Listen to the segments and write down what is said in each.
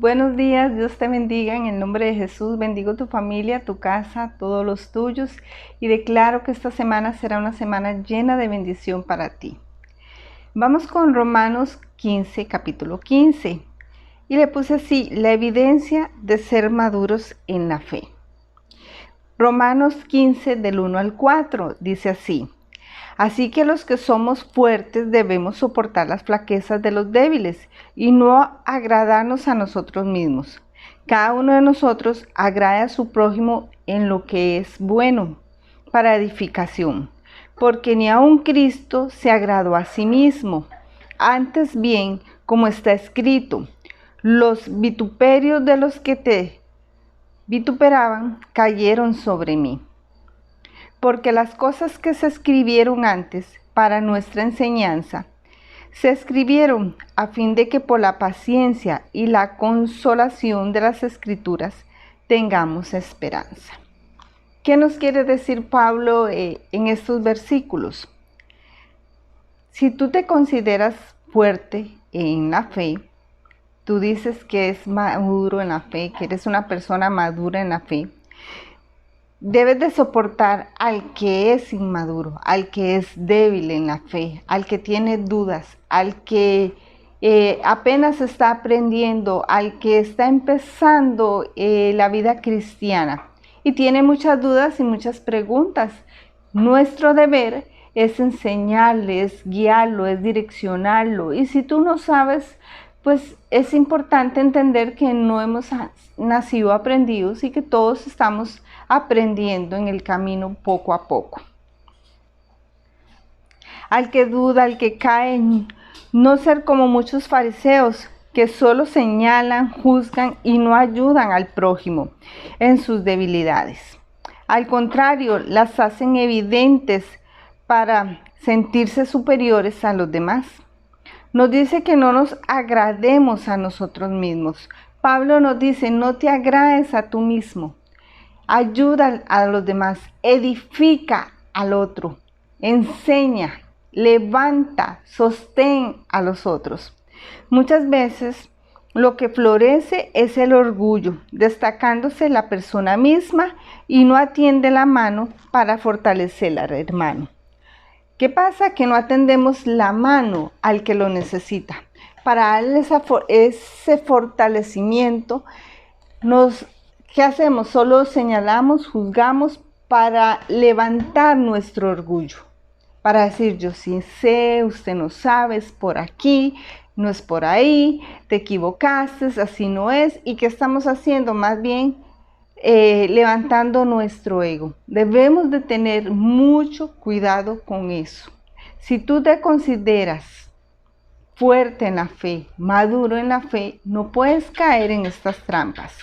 Buenos días, Dios te bendiga. En el nombre de Jesús bendigo tu familia, tu casa, todos los tuyos y declaro que esta semana será una semana llena de bendición para ti. Vamos con Romanos 15, capítulo 15. Y le puse así, la evidencia de ser maduros en la fe. Romanos 15 del 1 al 4 dice así. Así que los que somos fuertes debemos soportar las flaquezas de los débiles y no agradarnos a nosotros mismos. Cada uno de nosotros agrade a su prójimo en lo que es bueno, para edificación, porque ni aun Cristo se agradó a sí mismo. Antes bien, como está escrito, los vituperios de los que te vituperaban cayeron sobre mí. Porque las cosas que se escribieron antes para nuestra enseñanza, se escribieron a fin de que por la paciencia y la consolación de las Escrituras tengamos esperanza. ¿Qué nos quiere decir Pablo en estos versículos? Si tú te consideras fuerte en la fe, tú dices que es maduro en la fe, que eres una persona madura en la fe, debes de soportar al que es inmaduro, al que es débil en la fe, al que tiene dudas, al que apenas está aprendiendo, al que está empezando la vida cristiana y tiene muchas dudas y muchas preguntas. Nuestro deber es enseñarle, es guiarlo, es direccionarlo. Y si tú no sabes, pues es importante entender que no hemos nacido aprendidos y que todos estamos aprendiendo en el camino poco a poco. Al que duda, al que cae, no ser como muchos fariseos que solo señalan, juzgan y no ayudan al prójimo en sus debilidades. Al contrario, las hacen evidentes para sentirse superiores a los demás. Nos dice que no nos agrademos a nosotros mismos. Pablo nos dice, no te agrades a tú mismo. Ayuda a los demás, edifica al otro, enseña, levanta, sostén a los otros. Muchas veces lo que florece es el orgullo, destacándose la persona misma y no atiende la mano para fortalecer al hermano. ¿Qué pasa? Que no atendemos la mano al que lo necesita. Para darle ese fortalecimiento, ¿qué hacemos? Solo señalamos, juzgamos para levantar nuestro orgullo. Para decir, yo sí sé, usted no sabe, es por aquí, no es por ahí, te equivocaste, así no es. ¿Y qué estamos haciendo? Más bien levantando nuestro ego. Debemos de tener mucho cuidado con eso. Si tú te consideras fuerte en la fe, maduro en la fe, no puedes caer en estas trampas.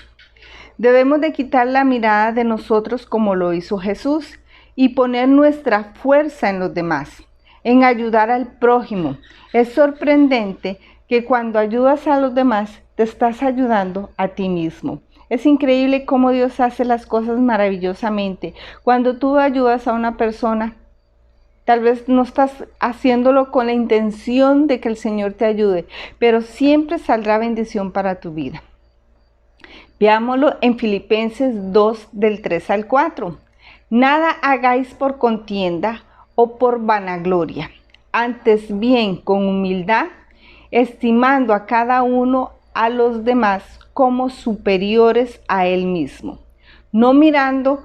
Debemos de quitar la mirada de nosotros como lo hizo Jesús y poner nuestra fuerza en los demás, en ayudar al prójimo. Es sorprendente que cuando ayudas a los demás, te estás ayudando a ti mismo. Es increíble cómo Dios hace las cosas maravillosamente. Cuando tú ayudas a una persona, tal vez no estás haciéndolo con la intención de que el Señor te ayude, pero siempre saldrá bendición para tu vida. Veámoslo en Filipenses 2 del 3 al 4. Nada hagáis por contienda o por vanagloria, antes bien con humildad, estimando a cada uno a los demás como superiores a él mismo, no mirando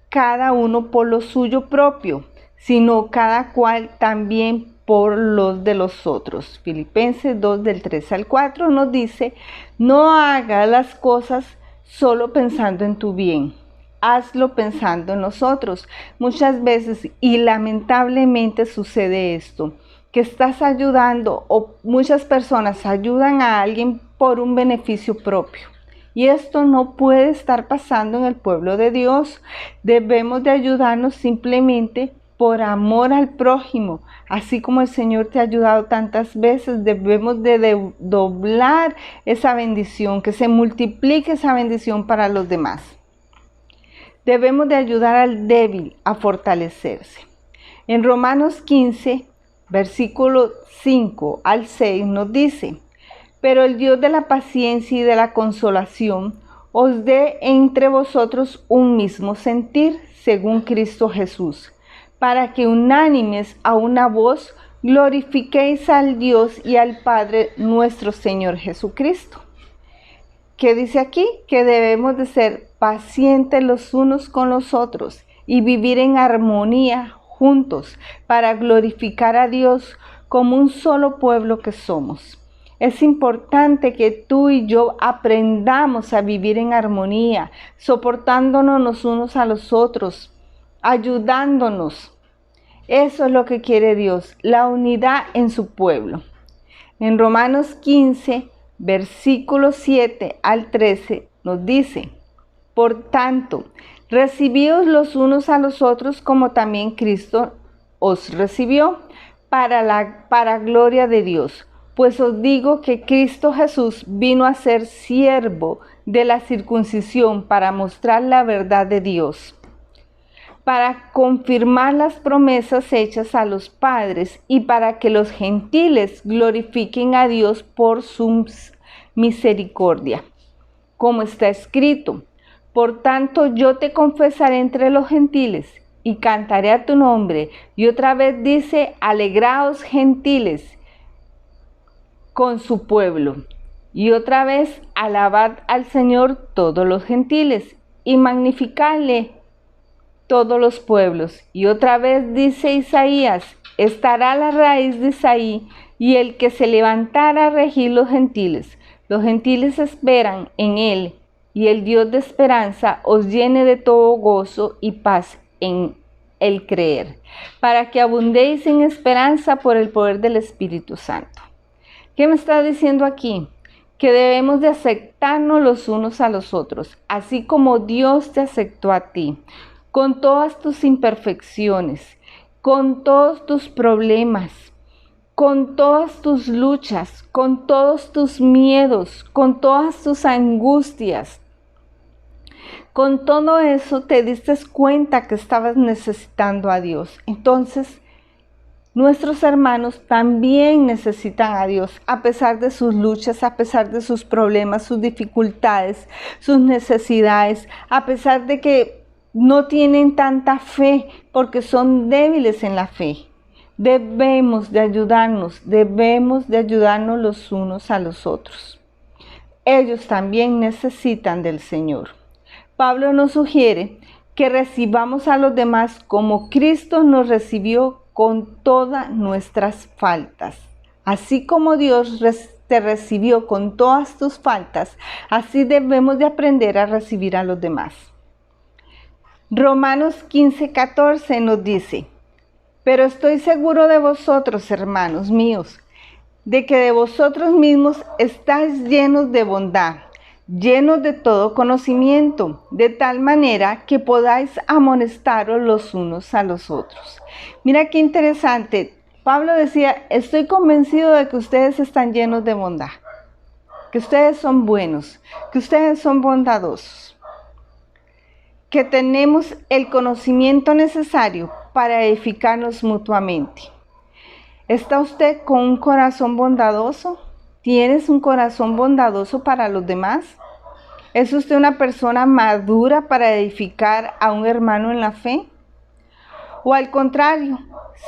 cada uno por lo suyo propio, sino cada cual también por los de los otros. Filipenses 2 del 3 al 4 nos dice, no hagas las cosas solo pensando en tu bien, hazlo pensando en los otros. Muchas veces y lamentablemente sucede esto, que estás ayudando o muchas personas ayudan a alguien por un beneficio propio. Y esto no puede estar pasando en el pueblo de Dios. Debemos de ayudarnos simplemente por amor al prójimo. Así como el Señor te ha ayudado tantas veces, debemos de doblar esa bendición, que se multiplique esa bendición para los demás. Debemos de ayudar al débil a fortalecerse. En Romanos 15, versículo 5 al 6 nos dice, Pero el Dios de la paciencia y de la consolación os dé entre vosotros un mismo sentir, según Cristo Jesús, para que unánimes a una voz glorifiquéis al Dios y al Padre nuestro Señor Jesucristo. ¿Qué dice aquí? Que debemos de ser pacientes los unos con los otros y vivir en armonía juntos para glorificar a Dios como un solo pueblo que somos. Es importante que tú y yo aprendamos a vivir en armonía, soportándonos los unos a los otros, ayudándonos. Eso es lo que quiere Dios, la unidad en su pueblo. En Romanos 15, versículos 7 al 13 nos dice: por tanto, recibíos los unos a los otros como también Cristo os recibió, para gloria de Dios. Pues os digo que Cristo Jesús vino a ser siervo de la circuncisión para mostrar la verdad de Dios, para confirmar las promesas hechas a los padres y para que los gentiles glorifiquen a Dios por su misericordia. Como está escrito: por tanto yo te confesaré entre los gentiles y cantaré a tu nombre. Y otra vez dice: alegraos gentiles con su pueblo. Y otra vez: alabad al Señor todos los gentiles y magnificadle todos los pueblos. Y otra vez dice Isaías: estará la raíz de Isaí y el que se levantara a regir los gentiles. Los gentiles esperan en él, y el Dios de esperanza os llene de todo gozo y paz en el creer, para que abundéis en esperanza por el poder del Espíritu Santo. ¿Qué me está diciendo aquí? Que debemos de aceptarnos los unos a los otros, así como Dios te aceptó a ti, con todas tus imperfecciones, con todos tus problemas, con todas tus luchas, con todos tus miedos, con todas tus angustias. Con todo eso te diste cuenta que estabas necesitando a Dios. Entonces, nuestros hermanos también necesitan a Dios, a pesar de sus luchas, a pesar de sus problemas, sus dificultades, sus necesidades, a pesar de que no tienen tanta fe porque son débiles en la fe. Debemos de ayudarnos los unos a los otros. Ellos también necesitan del Señor. Pablo nos sugiere que recibamos a los demás como Cristo nos recibió, con todas nuestras faltas. Así como Dios te recibió con todas tus faltas, así debemos de aprender a recibir a los demás. Romanos 15:14 nos dice: pero estoy seguro de vosotros, hermanos míos, de que de vosotros mismos estáis llenos de bondad, llenos de todo conocimiento, de tal manera que podáis amonestaros los unos a los otros. Mira qué interesante. Pablo decía: estoy convencido de que ustedes están llenos de bondad, que ustedes son buenos, que ustedes son bondadosos, que tenemos el conocimiento necesario para edificarnos mutuamente. ¿Está usted con un corazón bondadoso? ¿Tienes un corazón bondadoso para los demás? ¿Es usted una persona madura para edificar a un hermano en la fe? ¿O al contrario,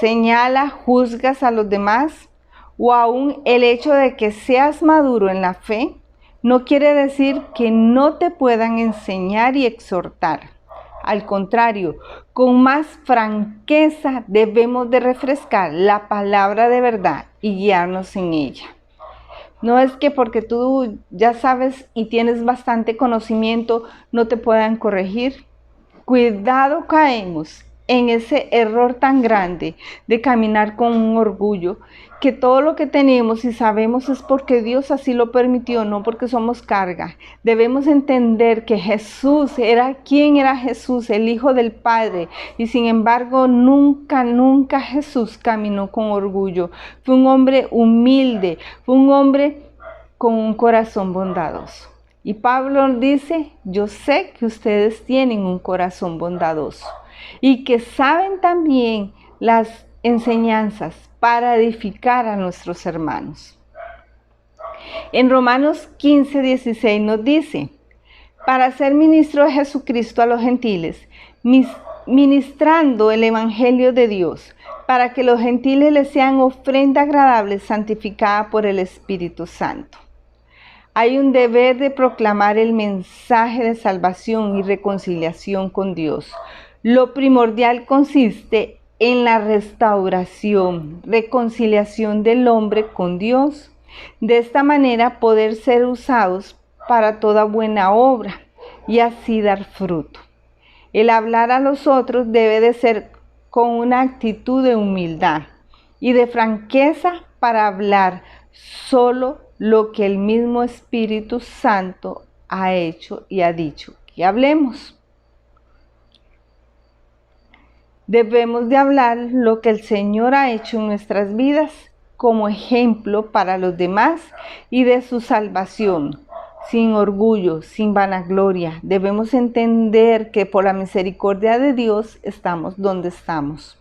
señala, juzgas a los demás? ¿O aún el hecho de que seas maduro en la fe no quiere decir que no te puedan enseñar y exhortar? Al contrario, con más franqueza debemos de refrescar la palabra de verdad y guiarnos en ella. No es que porque tú ya sabes y tienes bastante conocimiento no te puedan corregir. Cuidado, caemos en ese error tan grande de caminar con un orgullo, que todo lo que tenemos y sabemos es porque Dios así lo permitió, no porque somos carga. Debemos entender que Jesús ¿quién era Jesús? El Hijo del Padre. Y sin embargo, nunca Jesús caminó con orgullo. Fue un hombre humilde, fue un hombre con un corazón bondadoso. Y Pablo dice: yo sé que ustedes tienen un corazón bondadoso y que saben también las enseñanzas para edificar a nuestros hermanos. En Romanos 15:16 nos dice, para ser ministro de Jesucristo a los gentiles, ministrando el Evangelio de Dios, para que los gentiles les sean ofrenda agradable, santificada por el Espíritu Santo. Hay un deber de proclamar el mensaje de salvación y reconciliación con Dios. Lo primordial consiste en la restauración, reconciliación del hombre con Dios. De esta manera poder ser usados para toda buena obra y así dar fruto. El hablar a los otros debe de ser con una actitud de humildad y de franqueza para hablar solo lo que el mismo Espíritu Santo ha hecho y ha dicho que hablemos. Debemos de hablar lo que el Señor ha hecho en nuestras vidas como ejemplo para los demás y de su salvación, sin orgullo, sin vanagloria. Debemos entender que por la misericordia de Dios estamos donde estamos.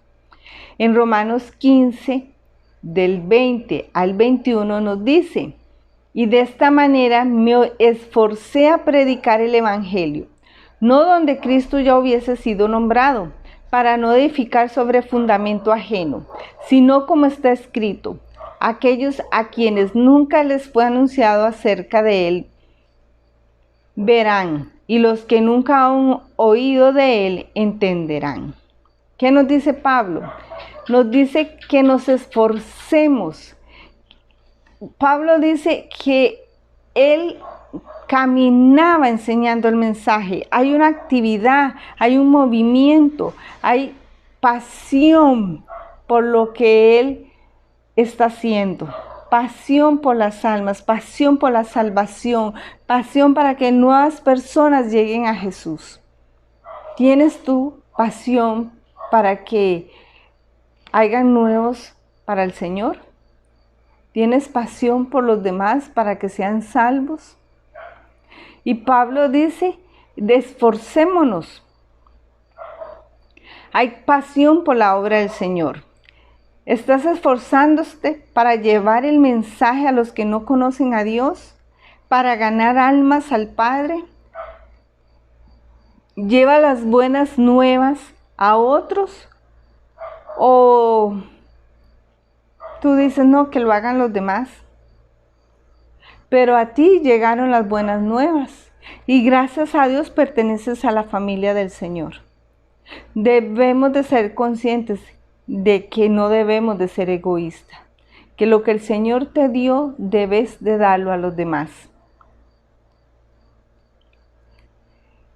En Romanos 15, del 20 al 21 nos dice, y de esta manera me esforcé a predicar el Evangelio, no donde Cristo ya hubiese sido nombrado, para no edificar sobre fundamento ajeno, sino como está escrito, aquellos a quienes nunca les fue anunciado acerca de él, verán, y los que nunca han oído de él entenderán. ¿Qué nos dice Pablo? Nos dice que nos esforcemos. Pablo dice que él caminaba enseñando el mensaje. Hay una actividad, hay un movimiento, hay pasión por lo que él está haciendo. Pasión por las almas, pasión por la salvación, pasión para que nuevas personas lleguen a Jesús. ¿Tienes tú pasión para que hayan nuevos para el Señor? ¿Tienes pasión por los demás para que sean salvos? Y Pablo dice, esforcémonos. Hay pasión por la obra del Señor. ¿Estás esforzándote para llevar el mensaje a los que no conocen a Dios? ¿Para ganar almas al Padre? ¿Lleva las buenas nuevas a otros? ¿O tú dices, no, que lo hagan los demás? Pero a ti llegaron las buenas nuevas y gracias a Dios perteneces a la familia del Señor. Debemos de ser conscientes de que no debemos de ser egoístas, que lo que el Señor te dio debes de darlo a los demás.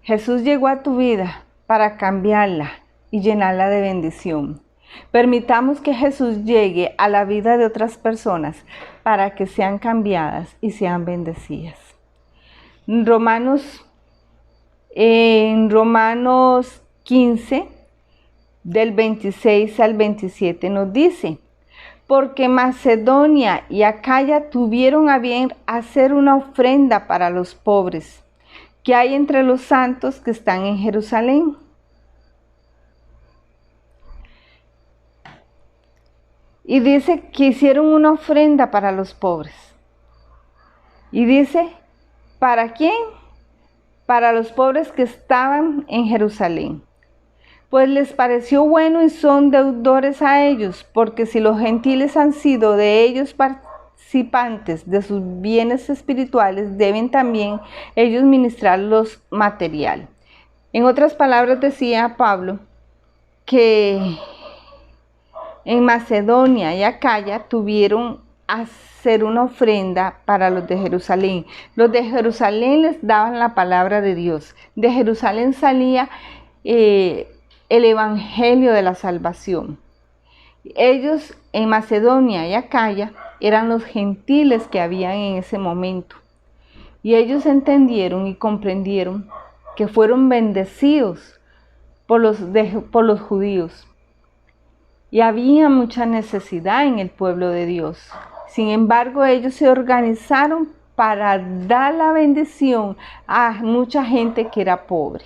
Jesús llegó a tu vida para cambiarla y llenarla de bendición. Permitamos que Jesús llegue a la vida de otras personas para que sean cambiadas y sean bendecidas. En Romanos 15, del 26 al 27 nos dice, porque Macedonia y Acaya tuvieron a bien hacer una ofrenda para los pobres que hay entre los santos que están en Jerusalén. Y dice que hicieron una ofrenda para los pobres. Y dice, ¿para quién? Para los pobres que estaban en Jerusalén. Pues les pareció bueno y son deudores a ellos, porque si los gentiles han sido de ellos participantes de sus bienes espirituales, deben también ellos ministrar los material. En otras palabras decía Pablo que en Macedonia y Acaya tuvieron a hacer una ofrenda para los de Jerusalén. Los de Jerusalén les daban la palabra de Dios. De Jerusalén salía el evangelio de la salvación. Ellos en Macedonia y Acaya eran los gentiles que habían en ese momento. Y ellos entendieron y comprendieron que fueron bendecidos por los judíos. Y había mucha necesidad en el pueblo de Dios. Sin embargo, ellos se organizaron para dar la bendición a mucha gente que era pobre.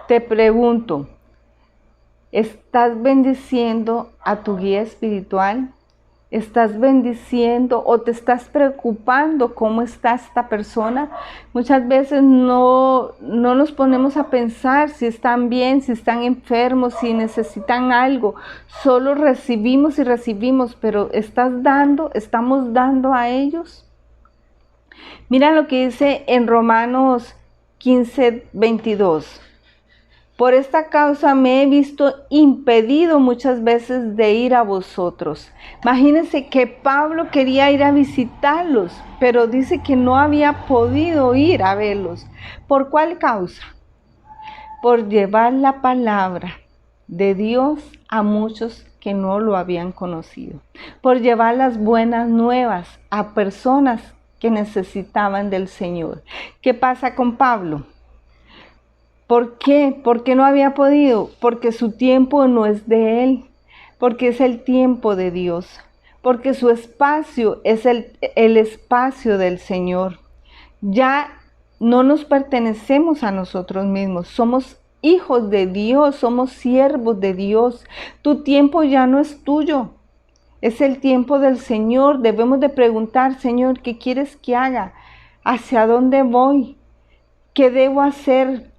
Te pregunto, ¿estás bendiciendo a tu guía espiritual? ¿Estás bendiciendo o te estás preocupando cómo está esta persona? Muchas veces no nos ponemos a pensar si están bien, si están enfermos, si necesitan algo. Solo recibimos y recibimos, pero ¿estamos dando a ellos? Mira lo que dice en Romanos 15:22. Por esta causa me he visto impedido muchas veces de ir a vosotros. Imagínense que Pablo quería ir a visitarlos, pero dice que no había podido ir a verlos. ¿Por cuál causa? Por llevar la palabra de Dios a muchos que no lo habían conocido. Por llevar las buenas nuevas a personas que necesitaban del Señor. ¿Qué pasa con Pablo? ¿Por qué? ¿Por qué no había podido? Porque su tiempo no es de él, porque es el tiempo de Dios, porque su espacio es el espacio del Señor. Ya no nos pertenecemos a nosotros mismos, somos hijos de Dios, somos siervos de Dios. Tu tiempo ya no es tuyo, es el tiempo del Señor. Debemos de preguntar, Señor, ¿qué quieres que haga? ¿Hacia dónde voy? ¿Qué debo hacer?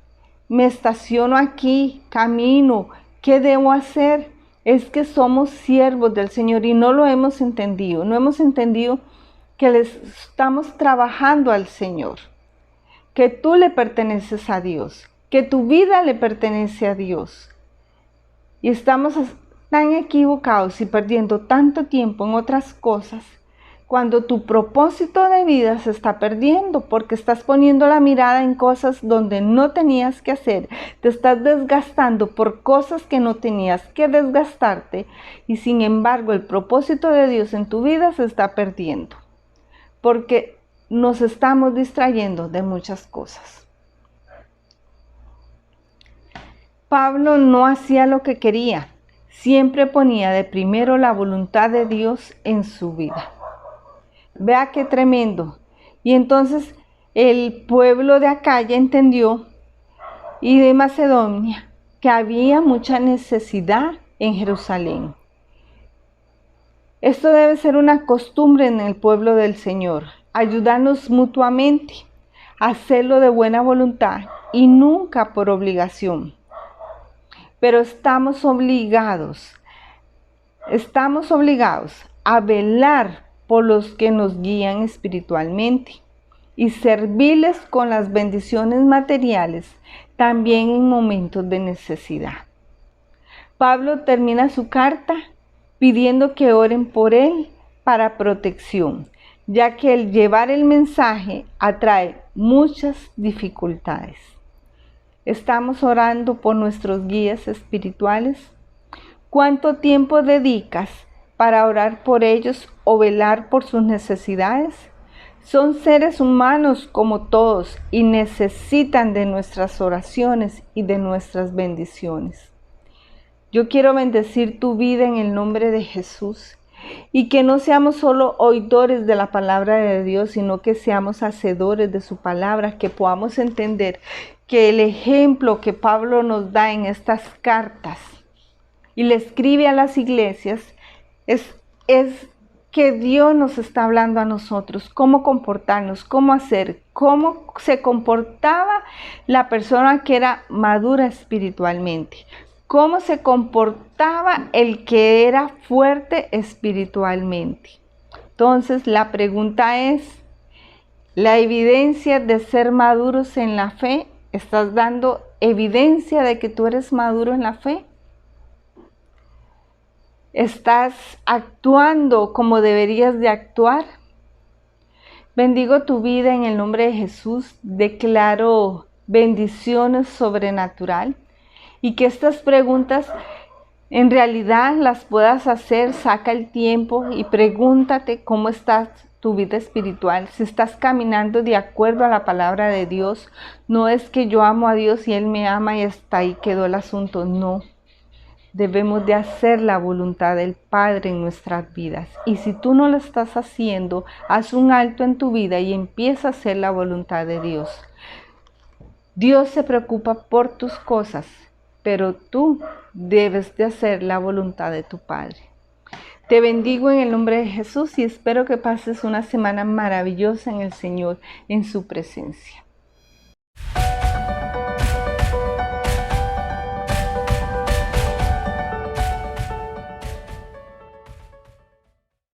Me estaciono aquí, camino, ¿qué debo hacer? Es que somos siervos del Señor y no lo hemos entendido. No hemos entendido que le estamos trabajando al Señor, que tú le perteneces a Dios, que tu vida le pertenece a Dios. Y estamos tan equivocados y perdiendo tanto tiempo en otras cosas, cuando tu propósito de vida se está perdiendo porque estás poniendo la mirada en cosas donde no tenías que hacer, te estás desgastando por cosas que no tenías que desgastarte y sin embargo el propósito de Dios en tu vida se está perdiendo porque nos estamos distrayendo de muchas cosas. Pablo no hacía lo que quería, siempre ponía de primero la voluntad de Dios en su vida. Vea qué tremendo. Y entonces el pueblo de Acaya entendió y de Macedonia que había mucha necesidad en Jerusalén. Esto debe ser una costumbre en el pueblo del Señor, ayudarnos mutuamente, hacerlo de buena voluntad y nunca por obligación. Pero estamos obligados a velar por los que nos guían espiritualmente y servirles con las bendiciones materiales también en momentos de necesidad. Pablo termina su carta pidiendo que oren por él para protección, ya que el llevar el mensaje atrae muchas dificultades. ¿Estamos orando por nuestros guías espirituales? ¿Cuánto tiempo dedicas para orar por ellos o velar por sus necesidades? Son seres humanos como todos y necesitan de nuestras oraciones y de nuestras bendiciones. Yo quiero bendecir tu vida en el nombre de Jesús y que no seamos solo oidores de la palabra de Dios, sino que seamos hacedores de su palabra, que podamos entender que el ejemplo que Pablo nos da en estas cartas y le escribe a las iglesias, es que Dios nos está hablando a nosotros, cómo comportarnos, cómo hacer, cómo se comportaba la persona que era madura espiritualmente, cómo se comportaba el que era fuerte espiritualmente. Entonces la pregunta es, ¿la evidencia de ser maduros en la fe? ¿Estás dando evidencia de que tú eres maduro en la fe? ¿Estás actuando como deberías de actuar? Bendigo tu vida en el nombre de Jesús. Declaro bendiciones sobrenatural y que estas preguntas en realidad las puedas hacer. Saca el tiempo y pregúntate cómo está tu vida espiritual. Si estás caminando de acuerdo a la palabra de Dios. No es que yo amo a Dios y Él me ama y hasta ahí quedó el asunto. No. Debemos de hacer la voluntad del Padre en nuestras vidas. Y si tú no lo estás haciendo, haz un alto en tu vida y empieza a hacer la voluntad de Dios. Dios se preocupa por tus cosas, pero tú debes de hacer la voluntad de tu Padre. Te bendigo en el nombre de Jesús y espero que pases una semana maravillosa en el Señor, en su presencia.